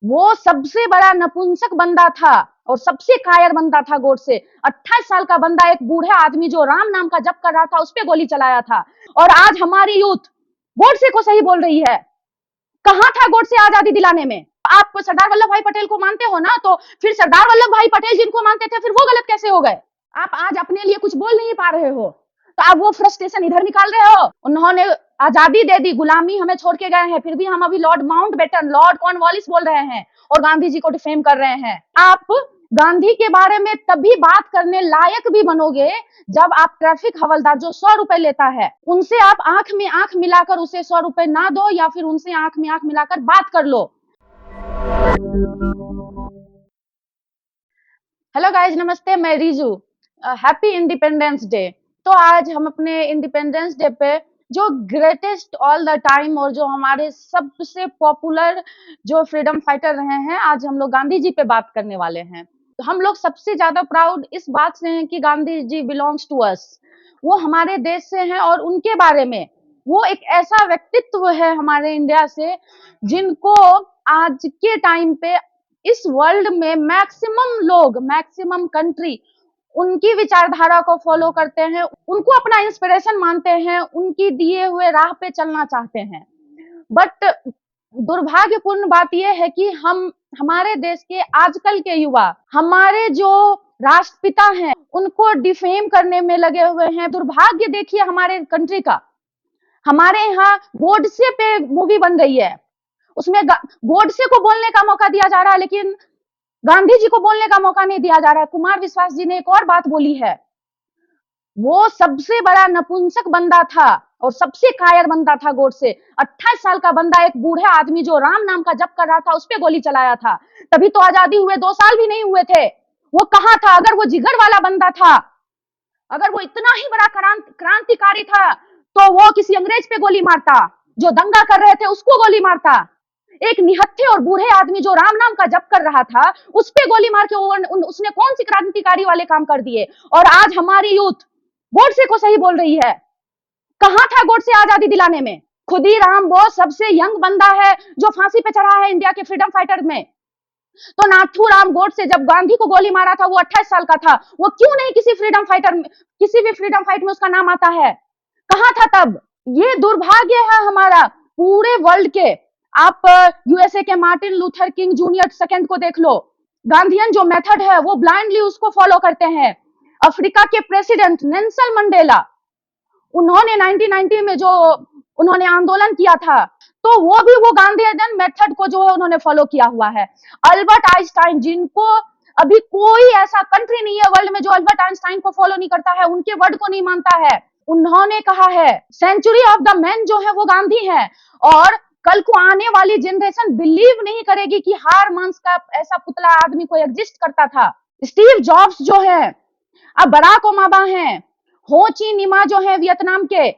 वो सबसे बड़ा नपुंसक बंदा था और सबसे कायर बंदा था गोडसे। 28 साल का बंदा, एक बूढ़े आदमी जो राम नाम का जप कर रहा था, उस पे गोली चलाया था। और आज हमारी यूथ गोडसे को सही बोल रही है। कहाँ था गोडसे आजादी दिलाने में? आप सरदार वल्लभ भाई पटेल को मानते हो ना, तो फिर सरदार वल्लभ भाई पटेल जिनको मानते थे, फिर वो गलत कैसे हो गए? आप आज अपने लिए कुछ बोल नहीं पा रहे हो, तो आप वो फ्रस्ट्रेशन इधर निकाल रहे हो। उन्होंने आजादी दे दी, गुलामी हमें छोड़ के गए हैं, फिर भी हम अभी लॉर्ड माउंटबेटन, लॉर्ड कॉर्नवालिस बोल रहे हैं और गांधी जी को डिफेम कर रहे हैं। आप गांधी के बारे में तभी बात करने लायक भी बनोगे जब आप ट्रैफिक हवलदार जो 100 रुपए लेता है, उनसे आप आंख में आंख मिलाकर उसे 100 रुपए ना दो, या फिर उनसे आंख में आंख मिलाकर बात कर लो। हेलो गाइज, नमस्ते, मैं रिजू। Happy independence day. तो आज हम अपने इंडिपेंडेंस डे पे जो ग्रेटेस्ट ऑल द टाइम और जो हमारे सबसे पॉपुलर जो फ्रीडम फाइटर रहे हैं, आज हम लोग गांधी जी पे बात करने वाले हैं। तो हम लोग सबसे ज्यादा प्राउड इस बात से हैं कि Gandhi ji belongs to us. वो हमारे देश से हैं और उनके बारे में वो एक ऐसा व्यक्तित्व है हमारे इंडिया से, जिनको आज के टाइम पे इस वर्ल्ड में मैक्सिमम लोग, मैक्सिमम कंट्री उनकी विचारधारा को फॉलो करते हैं, उनको अपना इंस्पिरेशन मानते हैं, उनकी दिए हुए राह पे चलना चाहते हैं। बट दुर्भाग्यपूर्ण बात यह है कि हमारे देश के आजकल के युवा, हमारे जो राष्ट्रपिता हैं, उनको डिफेम करने में लगे हुए हैं। दुर्भाग्य देखिए हमारे कंट्री का, हमारे यहाँ गोडसे पे मूवी बन गई है, उसमें गोडसे को बोलने का मौका दिया जा रहा है, लेकिन गांधी जी को बोलने का मौका नहीं दिया जा रहा है। कुमार विश्वास जी ने एक और बात बोली है, वो सबसे बड़ा नपुंसक बंदा था और सबसे कायर बंदा था गोडसे। 28 साल का बंदा, एक बूढ़े आदमी जो राम नाम का जप कर रहा था, उस पे गोली चलाया था। तभी तो आजादी हुए 2 साल भी नहीं हुए थे। वो कहाँ था? अगर वो जिगर वाला बंदा था, अगर वो इतना ही बड़ा क्रांतिकारी था, तो वो किसी अंग्रेज पे गोली मारता, जो दंगा कर रहे थे उसको गोली मारता। एक निहत्थे और बूढ़े आदमी जो राम नाम का जप कर रहा था, उस पे गोली मार के उसने कौन सी क्रांतिकारी वाले काम कर दिए? और आज हमारी यूथ गोडसे को सही बोल रही है। कहाँ था गोडसे आजादी दिलाने में? खुदीराम बोस सबसे यंग बंदा है जो फांसी पे चढ़ा है इंडिया के फ्रीडम फाइटर में। तो नाथूराम गोडसे जब गांधी को गोली मारा था, वो 28 साल का था। वो क्यों नहीं किसी फ्रीडम फाइटर में, किसी भी फ्रीडम फाइट में उसका नाम आता है? कहाँ था तब? ये दुर्भाग्य है हमारा पूरे वर्ल्ड के। आप यूएसए के Martin Luther king junior second को देख लो। गांधीयन जो मेथड है वो ब्लाइंडली उसको फॉलो करते हैं। अफ्रीका के प्रेसिडेंट नेल्सन मंडेला, उन्होंने 1990 में जो उन्होंने आंदोलन किया था, तो वो गांधीयन मेथड को जो है उन्होंने फॉलो किया हुआ है। अल्बर्ट आइंस्टाइन, जिनको अभी कोई ऐसा कंट्री नहीं है वर्ल्ड में जो अल्बर्ट आइंस्टाइन को फॉलो नहीं करता है, उनके वर्ड को नहीं मानता है, उन्होंने कहा है सेंचुरी ऑफ द मैन जो है वो गांधी है। और कल को आने वाली जनरेशन बिलीव नहीं करेगी कि हार मांस का ऐसा पुतला आदमी को एग्जिस्ट करता था। स्टीव जॉब्स जो है, अब बराक ओबामा हैं, हो ची निमा जो है वियतनाम के,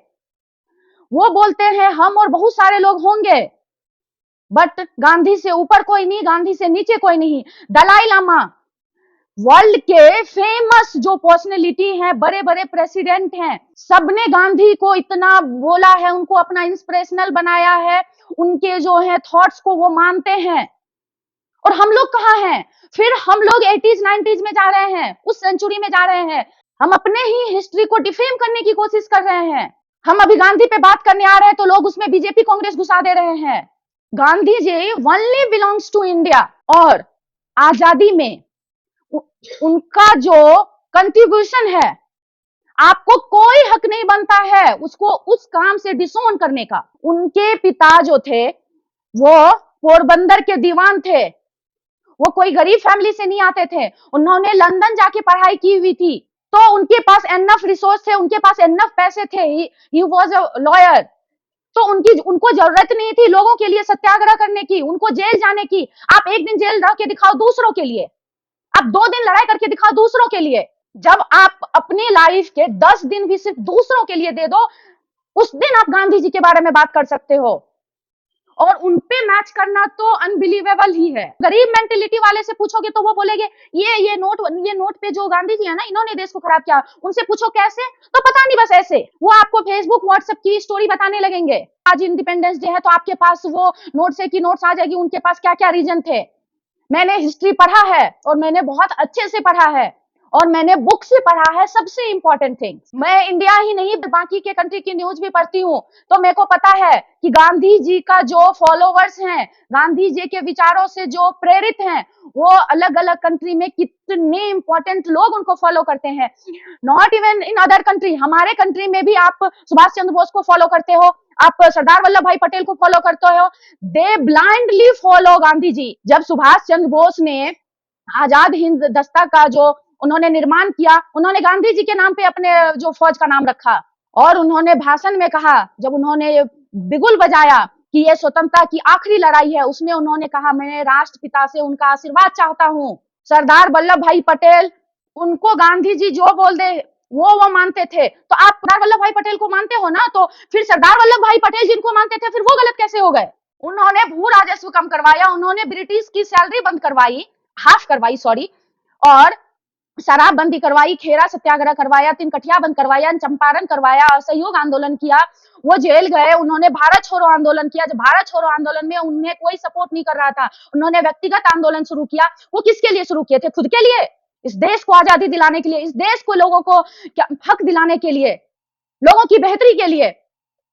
वो बोलते हैं हम और बहुत सारे लोग होंगे, बट गांधी से ऊपर कोई नहीं, गांधी से नीचे कोई नहीं। दलाई लामा, वर्ल्ड के फेमस जो पर्सनैलिटी हैं, बड़े बड़े प्रेसिडेंट हैं, सबने गांधी को इतना बोला है, उनको अपना इंस्पिरेशनल बनाया है, उनके जो है थॉट्स को वो मानते हैं। और हम लोग कहाँ हैं? फिर हम लोग 80s 90s में जा रहे हैं, उस सेंचुरी में जा रहे हैं। हम अपने ही हिस्ट्री को डिफेम करने की कोशिश कर रहे हैं। हम अभी गांधी पे बात करने आ रहे हैं तो लोग उसमें बीजेपी कांग्रेस घुसा दे रहे हैं। Gandhi ji only belongs to India, और आजादी में उनका जो कंट्रीब्यूशन है, आपको कोई हक नहीं बनता है उसको उस काम से डिसोन करने का। उनके पिता जो थे वो पोरबंदर के दीवान थे, वो कोई गरीब फैमिली से नहीं आते थे, उन्होंने लंदन जाके पढ़ाई की हुई थी, तो उनके पास एनफ रिसोर्स थे, उनके पास एनफ पैसे थे। ही वाज अ लॉयर, तो उनको जरूरत नहीं थी लोगों के लिए सत्याग्रह करने की, उनको जेल जाने की। आप एक दिन जेल रह के दिखाओ दूसरों के लिए, आप 2 दिन लड़ाई करके दिखाओ दूसरों के लिए। जब आप अपनी लाइफ के 10 दिन भी सिर्फ दूसरों के लिए दे दो, उस दिन आप गांधी जी के बारे में बात कर सकते हो। और उन पे मैच करना तो अनबिलीवेबल ही है। गरीब मेंटेलिटी वाले से पूछोगे तो वो बोलेंगे ये नोट पे जो गांधी जी है ना, इन्होंने देश को खराब किया। उनसे पूछो कैसे, तो पता नहीं, बस ऐसे। वो आपको फेसबुक व्हाट्सएप की स्टोरी बताने लगेंगे। आज इंडिपेंडेंस डे है तो आपके पास वो नोट से की नोट्स आ जाएगी, उनके पास क्या क्या रीजन थे। मैंने हिस्ट्री पढ़ा है और मैंने बहुत अच्छे से पढ़ा है और मैंने बुक से पढ़ा है। सबसे इंपॉर्टेंट थिंग, मैं इंडिया ही नहीं बाकी के कंट्री की न्यूज भी पढ़ती हूँ, तो मेरे को पता है कि गांधी जी का जो फॉलोवर्स हैं, गांधी जी के विचारों से जो प्रेरित हैं, वो अलग अलग कंट्री में कितने इंपॉर्टेंट लोग उनको फॉलो करते हैं। Not even in other country, हमारे कंट्री में भी आप सुभाष चंद्र बोस को फॉलो करते हो, आप सरदार वल्लभ भाई पटेल को फॉलो करते हो। दे ब्लाइंडली फॉलो गांधी जी। जब सुभाष चंद्र बोस ने आजाद हिंद दस्ता का जो उन्होंने निर्माण किया, उन्होंने गांधी जी के नाम पे अपने जो फौज का नाम रखा। और उन्होंने भाषण में कहा, जब उन्होंने बिगुल बजाया कि ये स्वतंत्रता की आखिरी लड़ाई है, उसमें उन्होंने कहा मैं राष्ट्रपिता से उनका आशीर्वाद चाहता हूँ। सरदार वल्लभ भाई पटेल, उनको गांधी जी जो बोल दे वो मानते थे। तो आप सरदार वल्लभ भाई पटेल को मानते हो ना, तो फिर सरदार वल्लभ भाई पटेल जिनको मानते थे, फिर वो गलत कैसे हो गए? उन्होंने भू राजस्व कम करवाया, उन्होंने ब्रिटिश की सैलरी बंद करवाई, हाफ करवाई सॉरी, और शराबबंदी करवाई, खेरा सत्याग्रह करवाया, तीन कठिया बंद करवाया, चंपारण करवाया, असहयोग आंदोलन किया। वो जेल गए, उन्होंने भारत छोड़ो आंदोलन किया। जब भारत छोड़ो आंदोलन में उन्हें कोई सपोर्ट नहीं कर रहा था, उन्होंने व्यक्तिगत आंदोलन शुरू किया। वो किसके लिए शुरू किए थे? खुद के लिए, इस देश को आजादी दिलाने के लिए, इस देश को लोगों को हक दिलाने के लिए, लोगों की बेहतरी के लिए।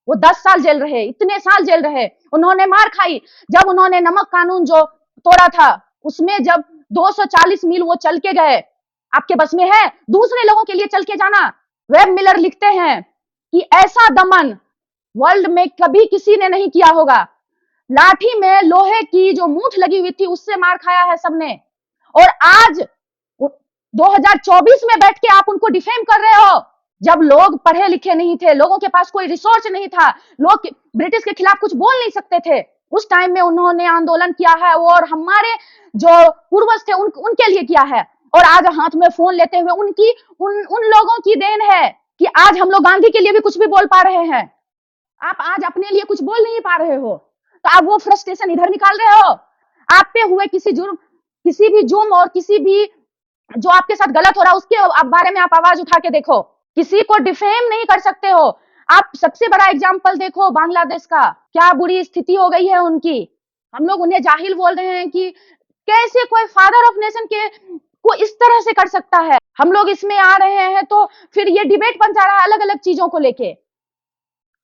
वो 10 साल जेल रहे, इतने साल जेल रहे, उन्होंने मार खाई। जब उन्होंने नमक कानून जो तोड़ा था, उसमें जब 240 मील वो चल के गए, आपके बस में है दूसरे लोगों के लिए चल के जाना? वेब मिलर लिखते हैं कि ऐसा दमन वर्ल्ड में कभी किसी ने नहीं किया होगा। लाठी में लोहे की जो मूठ लगी हुई थी, उससे मार खाया है सबने। और आज 2024 में बैठ के आप उनको डिफेम कर रहे हो, जब लोग पढ़े लिखे नहीं थे, लोगों के पास कोई रिसोर्स नहीं था, लोग ब्रिटिश के खिलाफ कुछ बोल नहीं सकते थे। उस टाइम में उन्होंने आंदोलन किया है, और हमारे जो पूर्वज थे उनके लिए किया है। और आज हाथ में फोन लेते हुए उन लोगों की देन है कि आज हम लोग गांधी के लिए भी कुछ भी बोल पा रहे हैं। आप आज अपने लिए कुछ बोल नहीं पा रहे हो, तो आप वो फ्रस्ट्रेशन इधर निकाल रहे हो। आप पे हुए किसी भी जुर्म और किसी भी जो आपके साथ गलत हो रहा है, उसके बारे में आप आवाज उठा के देखो। किसी को डिफेम नहीं कर सकते हो आप। सबसे बड़ा एग्जाम्पल देखो बांग्लादेश का, क्या बुरी स्थिति हो गई है उनकी। हम लोग उन्हें जाहिल बोल रहे हैं कि कैसे कोई फादर ऑफ नेशन के को इस तरह से कर सकता है। हम लोग इसमें आ रहे हैं तो फिर ये डिबेट बन जा रहा है अलग अलग चीजों को लेके।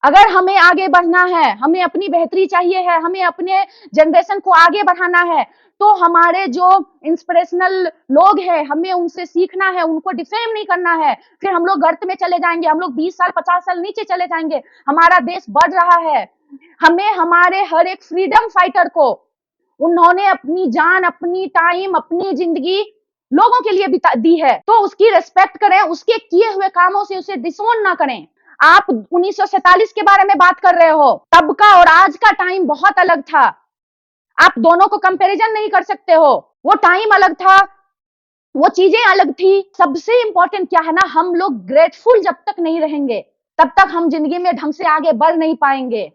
अगर हमें आगे बढ़ना है, हमें अपनी बेहतरी चाहिए है, हमें अपने जनरेशन को आगे बढ़ाना है, तो हमारे जो इंस्पिरेशनल लोग हैं, हमें उनसे सीखना है, उनको डिफेम नहीं करना है। फिर हम लोग गर्त में चले जाएंगे, हम लोग 20 साल 50 साल नीचे चले जाएंगे। हमारा देश बढ़ रहा है। हमें हमारे हर एक फ्रीडम फाइटर को, उन्होंने अपनी जान, अपनी टाइम, अपनी जिंदगी लोगों के लिए बिता दी है, तो उसकी रिस्पेक्ट करें, उसके किए हुए कामों से उसे डिसोन ना करें। आप 1947 के बारे में बात कर रहे हो, तब का और आज का टाइम बहुत अलग था। आप दोनों को कंपैरिजन नहीं कर सकते हो। वो टाइम अलग था, वो चीजें अलग थी। सबसे इंपॉर्टेंट क्या है ना, हम लोग ग्रेटफुल जब तक नहीं रहेंगे, तब तक हम जिंदगी में ढंग से आगे बढ़ नहीं पाएंगे।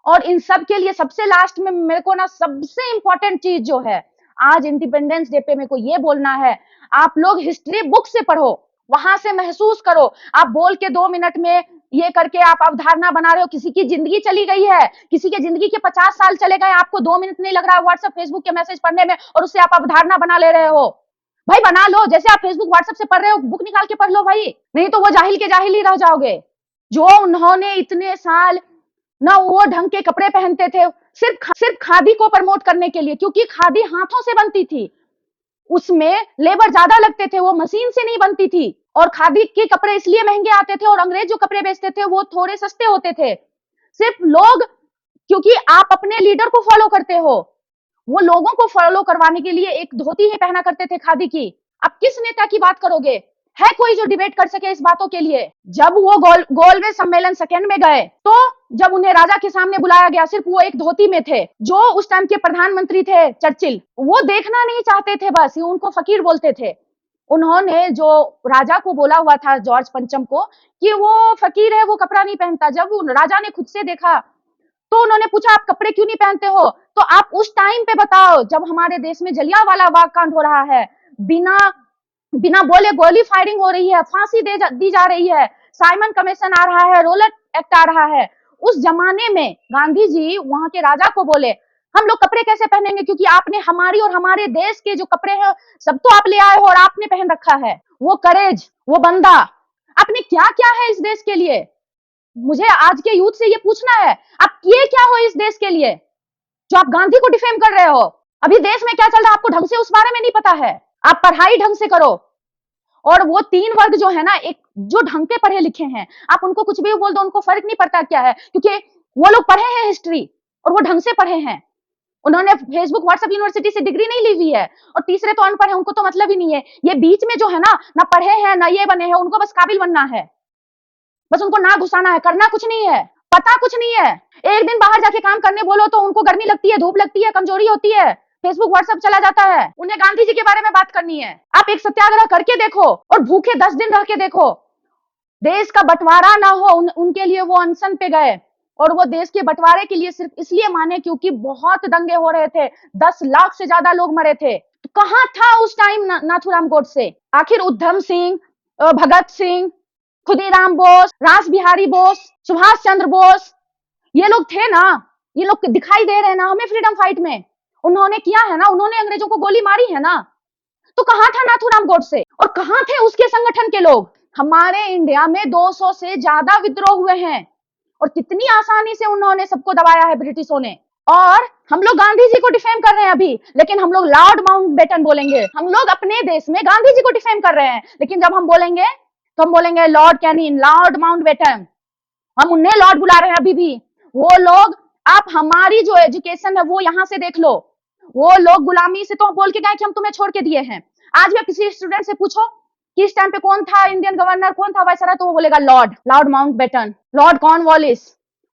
और इन सब के लिए सबसे लास्ट में मेरे को ना सबसे इंपॉर्टेंट चीज जो है, आज इंडिपेंडेंस डे पे मेरे को ये बोलना है, आप लोग हिस्ट्री बुक से पढ़ो, वहां से महसूस करो। आप बोल के 2 मिनट में ये करके आप अवधारणा बना रहे हो, किसी की जिंदगी चली गई है, किसी के जिंदगी के 50 साल चले गए, आपको 2 मिनट नहीं लग रहा है व्हाट्सएप फेसबुक के मैसेज पढ़ने में, और उससे आप अवधारणा बना ले रहे हो। भाई बना लो, जैसे आप फेसबुक व्हाट्सएप से पढ़ रहे हो, बुक निकाल के पढ़ लो भाई, नहीं तो वो जाहिल के जाहिल ही रह जाओगे। जो उन्होंने इतने साल ना वो ढंग के कपड़े पहनते थे, सिर्फ खादी को प्रमोट करने के लिए, क्योंकि खादी हाथों से बनती थी, उसमें लेबर ज्यादा लगते थे, वो मशीन से नहीं बनती थी। और खादी के कपड़े इसलिए महंगे आते थे, और अंग्रेज जो कपड़े बेचते थे वो थोड़े सस्ते होते थे। सिर्फ लोग, क्योंकि आप अपने लीडर को फॉलो करते हो, वो लोगों को फॉलो करवाने के लिए एक धोती ही पहना करते थे खादी की। अब किस नेता की बात करोगे? है कोई जो डिबेट कर सके इस बातों के लिए? जब वो गोलवे सम्मेलन सेकंड में गए, तो जब उन्हें राजा के सामने बुलाया गया, सिर्फ वो एक धोती में थे। जो उस टाइम के प्रधानमंत्री थे चर्चिल, वो देखना नहीं चाहते थे, बस उनको फकीर बोलते थे। उन्होंने जो राजा को बोला हुआ था, जॉर्ज पंचम को, कि वो फकीर है, वो कपड़ा नहीं पहनता, जब राजा ने खुद से देखा तो उन्होंने पूछा आप कपड़े क्यों नहीं पहनते हो? तो आप उस टाइम पे बताओ जब हमारे देश में जलियांवाला बाग कांड हो रहा है, बिना बिना बोले गोली फायरिंग हो रही है, फांसी दी जा रही है, साइमन कमीशन आ रहा है, रोलर एक्ट आ रहा है। उस जमाने में गांधी जी वहां के राजा को बोले हम लोग कपड़े कैसे पहनेंगे, क्योंकि आपने हमारी और हमारे देश के जो कपड़े हैं सब तो आप ले आए हो और आपने पहन रखा है। वो करेज, वो बंदा, आपने क्या क्या है इस देश के लिए? मुझे आज के यूथ से ये पूछना है, आप किए क्या हो इस देश के लिए जो आप गांधी को डिफेम कर रहे हो? अभी देश में क्या चल रहा है आपको ढंग से उस बारे में नहीं पता है। आप पढ़ाई ढंग से करो। और वो 3 वर्ग जो है ना, एक जो ढंग के पढ़े लिखे हैं, आप उनको कुछ भी बोल दो, उनको फर्क नहीं पड़ता क्या है, क्योंकि वो लोग पढ़े हैं हिस्ट्री और वो ढंग से पढ़े हैं। उन्होंने फेसबुक व्हाट्सएप यूनिवर्सिटी से डिग्री नहीं ली हुई है। और तीसरे तो अनपढ़ है, उनको तो मतलब ही नहीं है। ये बीच में जो है ना पढ़े हैं ना ये बने हैं, उनको बस काबिल बनना है, बस उनको ना घुसाना है, करना कुछ नहीं है, पता कुछ नहीं है। एक दिन बाहर जाके काम करने बोलो तो उनको गर्मी लगती है, धूप लगती है, कमजोरी होती है, फेसबुक व्हाट्सएप चला जाता है। उन्हें गांधी जी के बारे में बात करनी है। आप एक सत्याग्रह करके देखो और भूखे 10 दिन रह के देखो, देश का बंटवारा ना हो, उनके लिए वो अनशन पे गए। और वो देश के बंटवारे के लिए सिर्फ इसलिए माने क्योंकि बहुत दंगे हो रहे थे, 10 लाख से ज्यादा लोग मरे थे। तो कहां था उस टाइम नाथूराम गोडसे? आखिर उधम सिंह, भगत सिंह, खुदीराम बोस, रास बिहारी बोस, सुभाष चंद्र बोस, ये लोग थे ना, ये लोग दिखाई दे रहे हैं ना हमें फ्रीडम फाइट में। उन्होंने किया है ना, उन्होंने अंग्रेजों को गोली मारी है ना। तो कहां था नाथूराम गोडसे और कहां थे उसके संगठन के लोग? हमारे इंडिया में 200 से ज्यादा विद्रोह हुए हैं और कितनी आसानी से उन्होंने सबको दबाया है ब्रिटिशों ने। और हम लोग गांधी जी को डिफेम कर रहे हैं अभी, लेकिन हम लोग लॉर्ड माउंटबेटन बोलेंगे। हम लोग अपने देश में गांधी जी को डिफेम कर रहे हैं, लेकिन जब हम बोलेंगे तो हम बोलेंगे लॉर्ड कैनिंग, लॉर्ड माउंटबेटन। हम उन्हें लॉर्ड बुला रहे हैं अभी भी। वो लोग, आप हमारी जो एजुकेशन है वो यहाँ से देख लो, वो लोग गुलामी से तो बोल के गए कि हम तुम्हें छोड़ के दिए हैं। आज भी किसी स्टूडेंट से पूछो कि इस टाइम पे कौन था इंडियन गवर्नर, कौन था वायसराय, तो वो बोलेगा Lord, Lord Mountbatten, Lord Cornwallis.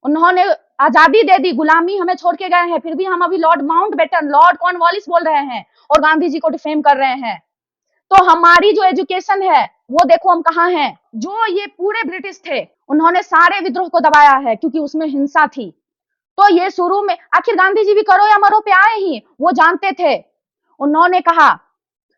उन्होंने आजादी दे दी, गुलामी हमें छोड़ के गए हैं, फिर भी हम अभी लॉर्ड माउंटबेटन, लॉर्ड कॉर्नवालिस बोल रहे हैं और गांधी जी को डिफेम कर रहे हैं। तो हमारी जो एजुकेशन है वो देखो हम कहाँ हैं। जो ये पूरे ब्रिटिश थे उन्होंने सारे विद्रोह को दबाया है क्योंकि उसमें हिंसा थी। तो ये शुरू में आखिर गांधी जी भी करो या मरो पे आए ही, वो जानते थे। उन्होंने कहा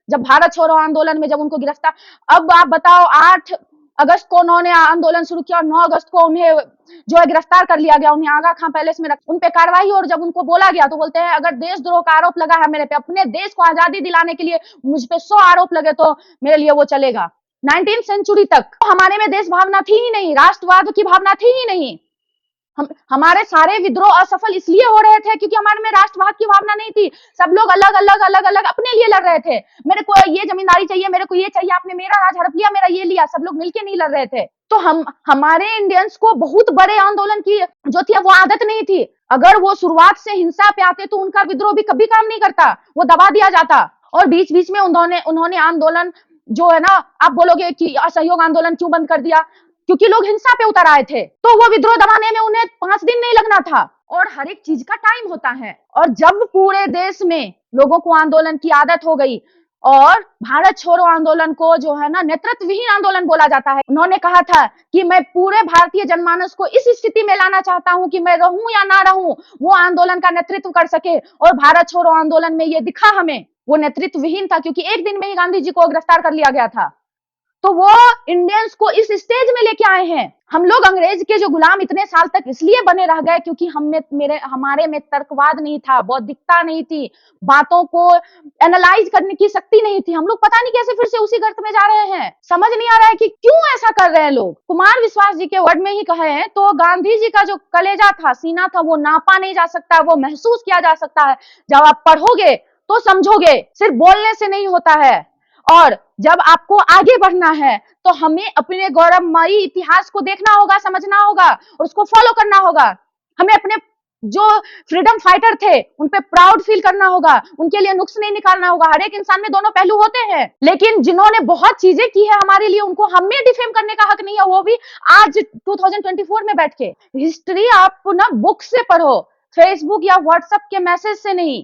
जब भारत छोड़ो आंदोलन में जब उनको गिरफ्तार, अब आप बताओ 8 अगस्त को उन्होंने आंदोलन शुरू किया और 9 अगस्त को उन्हें जो है गिरफ्तार कर लिया गया, उन्हें आगा खां पैलेस में रख, उन पे कार्रवाई। और जब उनको बोला गया तो बोलते हैं अगर देशद्रोह का आरोप लगा है मेरे पे, अपने देश को आजादी दिलाने के लिए मुझ पे 100 आरोप लगे तो मेरे लिए वो चलेगा। 19वीं सेंचुरी तक हमारे में देश भावना थी ही नहीं, राष्ट्रवाद की भावना थी ही नहीं। हमारे सारे विद्रोह असफल इसलिए हो रहे थे क्योंकि हमारे में राष्ट्रवाद की भावना नहीं थी। सब लोग अलग अलग अलग अलग अपने लिए लड़ रहे थे। मेरे को ये जमींदारी चाहिए, मेरे को ये चाहिए, आपने मेरा राज हड़प लिया, मेरा ये लिया, सब लोग मिलके नहीं लड़ रहे थे। तो हमारे इंडियंस को बहुत बड़े आंदोलन की जो थी वो आदत नहीं थी। अगर वो शुरुआत से हिंसा पे आते तो उनका विद्रोह भी कभी काम नहीं करता, वो दबा दिया जाता। और बीच बीच में उन्होंने आंदोलन जो है ना, आप बोलोगे कि असहयोग आंदोलन क्यों बंद कर दिया, क्योंकि लोग हिंसा पे उतर आए थे। तो वो विद्रोह दबाने में उन्हें 5 दिन नहीं लगना था। और हर एक चीज का टाइम होता है। और जब पूरे देश में लोगों को आंदोलन की आदत हो गई और भारत छोड़ो आंदोलन को जो है ना नेतृत्वहीन आंदोलन बोला जाता है। उन्होंने कहा था कि मैं पूरे भारतीय जनमानस को इस स्थिति में लाना चाहता हूं कि मैं रहूं या ना रहूं, वो आंदोलन का नेतृत्व कर सके। और भारत छोड़ो आंदोलन में ये दिखा हमें, वो नेतृत्वहीन था क्योंकि एक दिन में ही गांधी जी को गिरफ्तार कर लिया गया था। तो वो इंडियंस को इस स्टेज में लेके आए हैं। हम लोग अंग्रेज के जो गुलाम इतने साल तक इसलिए बने रह गए क्योंकि हमारे में तर्कवाद नहीं था, बौद्धिकता नहीं थी, बातों को एनालाइज करने की शक्ति नहीं थी। हम लोग पता नहीं कैसे फिर से उसी गर्त में जा रहे हैं। समझ नहीं आ रहा है कि क्यों ऐसा कर रहे हैं लोग। कुमार विश्वास जी के वर्ड में ही कहे तो गांधी जी का जो कलेजा था, सीना था, वो नापा नहीं जा सकता, वो महसूस किया जा सकता है। जब आप पढ़ोगे तो समझोगे, सिर्फ बोलने से नहीं होता है। और जब आपको आगे बढ़ना है तो हमें अपने गौरवमयी इतिहास को देखना होगा, समझना होगा और उसको फॉलो करना होगा। हमें अपने जो फ्रीडम फाइटर थे उन पे प्राउड फील करना होगा, उनके लिए नुक्स नहीं निकालना होगा। हर एक इंसान में दोनों पहलू होते हैं, लेकिन जिन्होंने बहुत चीजें की है हमारे लिए, उनको हमें डिफेम करने का हक नहीं है, वो भी आज 2024 में बैठ के। हिस्ट्री आप ना बुक से पढ़ो, फेसबुक या व्हाट्सएप के मैसेज से नहीं।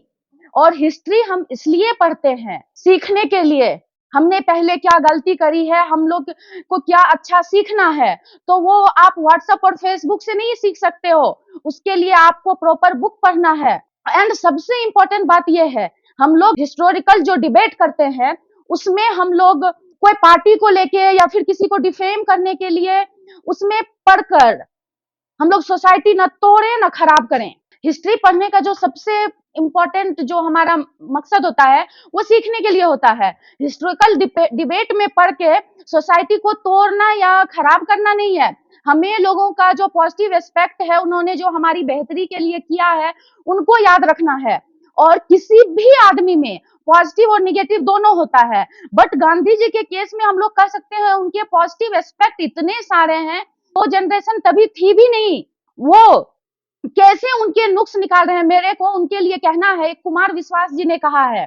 और हिस्ट्री हम इसलिए पढ़ते हैं सीखने के लिए, हमने पहले क्या गलती करी है, हम लोग को क्या अच्छा सीखना है, तो वो आप व्हाट्सएप और फेसबुक से नहीं सीख सकते हो। उसके लिए आपको प्रॉपर बुक पढ़ना है। एंड सबसे इंपॉर्टेंट बात ये है, हम लोग हिस्टोरिकल जो डिबेट करते हैं, उसमें हम लोग कोई पार्टी को लेके या फिर किसी को डिफेम करने के लिए उसमें पढ़कर हम लोग सोसाइटी ना तोड़े ना खराब करें। हिस्ट्री पढ़ने का जो सबसे इम्पोर्टेंट जो हमारा मकसद होता है, वो सीखने के लिए होता है। हिस्टोरिकल डिबेट में पढ़ के सोसाइटी को तोड़ना या खराब करना नहीं है। हमें लोगों का जो पॉजिटिव एस्पेक्ट है, उन्होंने जो हमारी बेहतरी के लिए किया है, उनको याद रखना है। और किसी भी आदमी में पॉजिटिव और निगेटिव दोनों होता है, बट गांधी जी के केस में हम लोग कह सकते हैं उनके पॉजिटिव एस्पेक्ट इतने सारे हैं। वो जनरेशन तभी थी भी नहीं, वो कैसे उनके नुक्स निकाल रहे हैं। मेरे को उनके लिए कहना है, कुमार विश्वास जी ने कहा है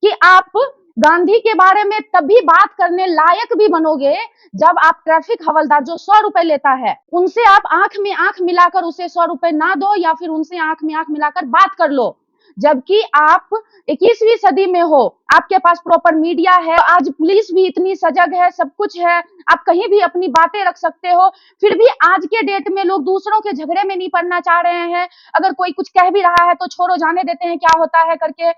कि आप गांधी के बारे में तभी बात करने लायक भी बनोगे जब आप ट्रैफिक हवलदार जो 100 रुपए लेता है, उनसे आप आंख में आंख मिलाकर उसे 100 रुपए ना दो, या फिर उनसे आंख में आंख मिलाकर बात कर लो। जबकि आप 21वीं सदी में हो, आपके पास प्रॉपर मीडिया है, आज पुलिस भी इतनी सजग है, सब कुछ है, आप कहीं भी अपनी बातें रख सकते हो। फिर भी आज के डेट में लोग दूसरों के झगड़े में नहीं पड़ना चाह रहे हैं। अगर कोई कुछ कह भी रहा है तो छोड़ो, जाने देते हैं, क्या होता है करके।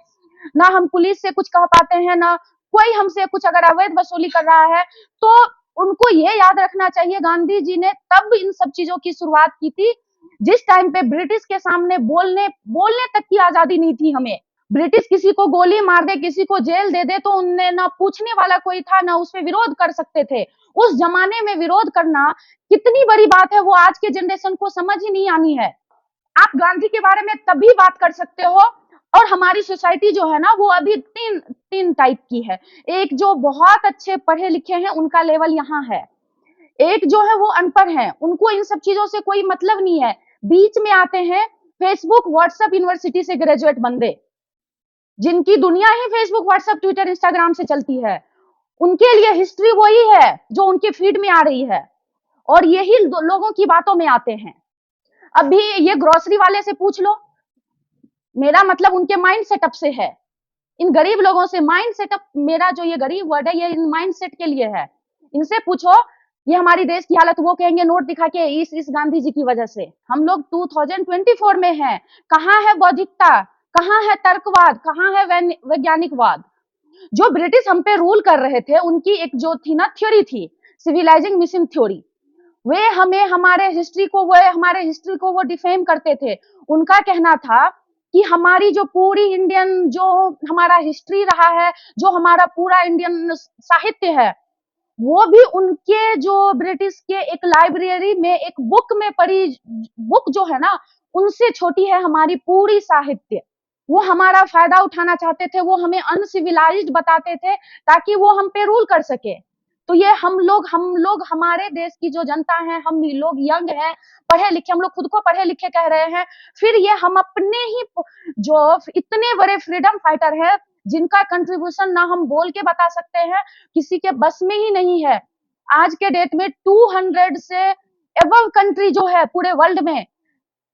ना हम पुलिस से कुछ कह पाते हैं, ना कोई हमसे कुछ अगर अवैध वसूली कर रहा है। तो उनको ये याद रखना चाहिए, गांधी जी ने तब इन सब चीजों की शुरुआत की थी जिस टाइम पे ब्रिटिश के सामने बोलने बोलने तक की आजादी नहीं थी हमें। ब्रिटिश किसी को गोली मार दे, किसी को जेल दे दे, तो उनने ना पूछने वाला कोई था, ना उस पे विरोध कर सकते थे। उस जमाने में विरोध करना कितनी बड़ी बात है, वो आज के जनरेशन को समझ ही नहीं आनी है। आप गांधी के बारे में तभी बात कर सकते हो। और हमारी सोसाइटी जो है ना, वो अभी तीन तीन टाइप की है। एक जो बहुत अच्छे पढ़े लिखे हैं, उनका लेवल यहाँ है। एक जो है वो अनपढ़ है, उनको इन सब चीजों से कोई मतलब नहीं है। बीच में आते हैं फेसबुक व्हाट्सएप यूनिवर्सिटी से ग्रेजुएट बंदे, जिनकी दुनिया ही फेसबुक व्हाट्सएप ट्विटर इंस्टाग्राम से चलती है। उनके लिए हिस्ट्री वही है जो उनके फीड में आ रही है, और यही लोगों की बातों में आते हैं। अभी ये ग्रोसरी वाले से पूछ लो, मेरा मतलब उनके माइंड सेटअप से है। इन गरीब लोगों से माइंड सेटअप, मेरा जो ये गरीब वर्ड है, ये इन माइंड सेट के लिए है। इनसे पूछो ये हमारी देश की हालत, वो कहेंगे नोट दिखा के इस गांधी जी की वजह से। हम लोग 2024 में हैं। कहाँ है बौद्धिकता, कहाँ है तर्कवाद, कहाँ है वैज्ञानिकवाद। जो ब्रिटिश हम पे रूल कर रहे थे, उनकी एक जो थी ना थ्योरी थी, सिविलाइजिंग मिशन थ्योरी, वे हमें हमारे हिस्ट्री को वो डिफेम करते थे। उनका कहना था कि हमारी जो पूरी इंडियन जो हमारा हिस्ट्री रहा है, जो हमारा पूरा इंडियन साहित्य है, वो भी उनके जो ब्रिटिश के एक लाइब्रेरी में एक बुक में पढ़ी बुक जो है ना, उनसे छोटी है हमारी पूरी साहित्य। वो हमारा फायदा उठाना चाहते थे, वो हमें अनसिविलाइज्ड बताते थे ताकि वो हम पे रूल कर सके। तो ये हम लोग हमारे देश की जो जनता है, हम लोग यंग हैं, पढ़े लिखे, हम लोग खुद को पढ़े लिखे कह रहे हैं। फिर ये हम अपने ही जो इतने बड़े फ्रीडम फाइटर हैं, जिनका कंट्रीब्यूशन ना हम बोल के बता सकते हैं, किसी के बस में ही नहीं है। आज के डेट में 200 से एबव कंट्री जो है पूरे वर्ल्ड में,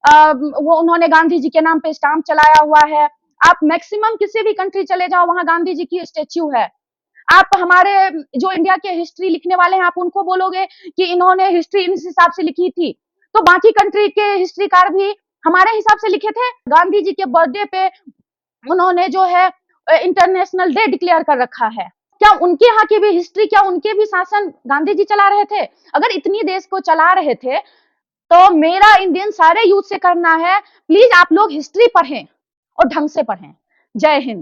वो उन्होंने गांधी जी के नाम पे स्टाम्प चलाया हुआ है। आप मैक्सिमम किसी भी कंट्री चले जाओ, वहां गांधी जी की स्टेच्यू है। आप हमारे जो इंडिया के हिस्ट्री लिखने वाले हैं, आप उनको बोलोगे कि इन्होंने हिस्ट्री इस हिसाब से लिखी थी, तो बाकी कंट्री के हिस्ट्रीकार भी हमारे हिसाब से लिखे थे। गांधी जी के बर्थडे पे उन्होंने जो है इंटरनेशनल डे डिक्लेयर कर रखा है। क्या उनके यहाँ की भी हिस्ट्री, क्या उनके भी शासन गांधी जी चला रहे थे? अगर इतनी देश को चला रहे थे, तो मेरा इंडियन सारे यूथ से करना है, प्लीज आप लोग हिस्ट्री पढ़ें और ढंग से पढ़ें। जय हिंद।